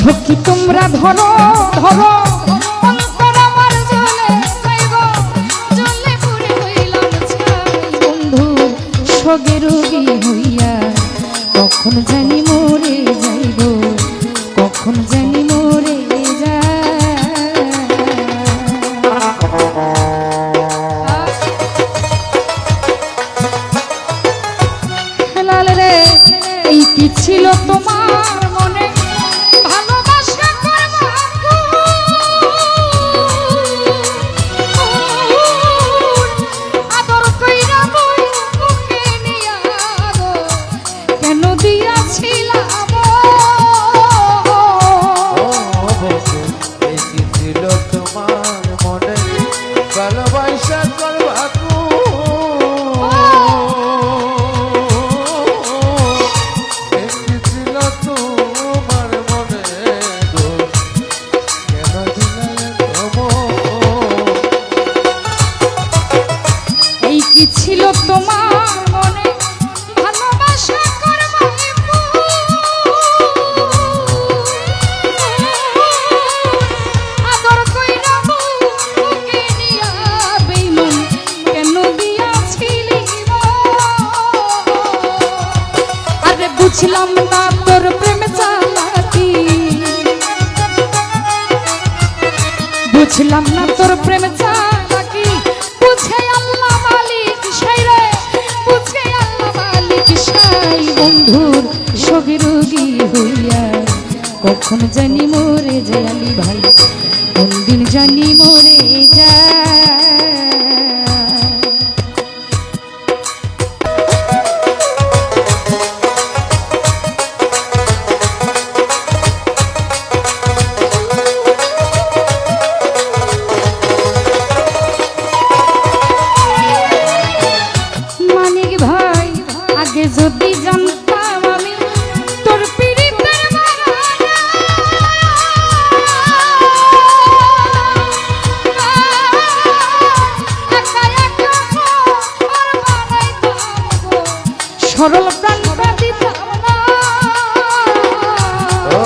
সখী তোমরা ধরো ধরো অন্তর আমার জ্বলে যাইগো, জ্বলে পুড়ে হইলাম ছাই বন্ধু সোগে রোগী হইয়া, কখন জানি মরে যাইব, কখন জানি মরে যায়। লাল রে এই কি ছিল তোমার মনে, ভালোবাসা করবা আদর কইরা বই মুখে নিয়া গো, কেন দিয়াছিলাম এই কি ছিল তোমার মনে, ভালোবাসা করবা ছিল তোমার মনে, ভালোবাসা করবা আদর কইরা বুকে নিয়া বেঈমান কেন দিয়াছিলি, আরে বুঝলাম না তোর প্রেম চালাকি, বুঝলাম না তোর প্রেম চালাকি, বুঝে আল্লাহ মালিক সাইরে, বুঝে আল্লাহ মালিক সাই বন্ধুর সোগে রোগী হইয়া, কখন জানি মরে যায় আলী ভাই, কোন দিন জানি মরে যায়। যদি জানতাম আমি তোর পীড়িতের বাহানা, একা একা আর বানাইতাম গো, সরল প্রাণটা দিতাম না। ও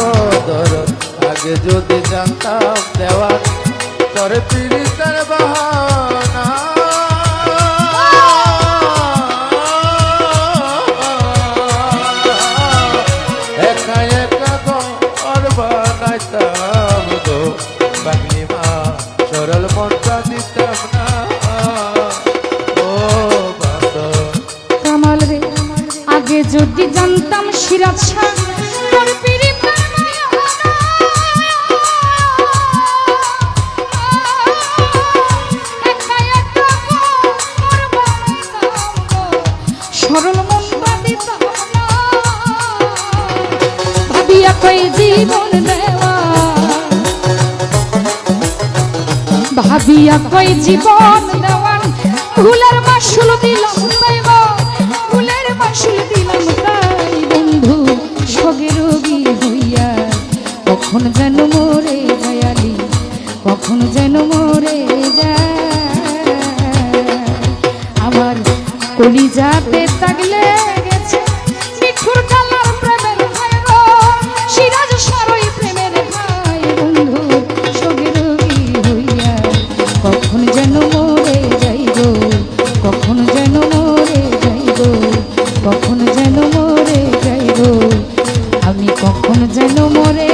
দরদ আগে যদি জানতাম দেওয়া তোর পীড়িতের বাহানা, সরল মনটা দিতাম না। ও কামাল রে আগে যদি জানতাম সিরাজ শাহ তোর পীড়িতের বাহানা, একা একা আর বানাইতাম গো, সরল মনটা দিতাম না। ভাবিয়া কই জীবন দেওয়া, ভাবিয়া কই জীবন দেওয়ান, ফুলের মাসুল দিলাম তাই গো, ফুলের মাসুল দিলাম তাই বন্ধু সোগে রোগী হইয়া, কখন যেন মরে যায় আলী, কখন যেন মরে যায়। আমার কলিজাতে তাগলে গেছে মিঠুর কালার প্রেমের ভাই গো, সিরাজ সারই প্রেমের ভাই বন্ধু সোগে রোগী হইয়া, কখন যেন মরে যাইব, কখন যেন মরে যাইব, কখন যেন মরে যাইব, আমি কখন যেন মরে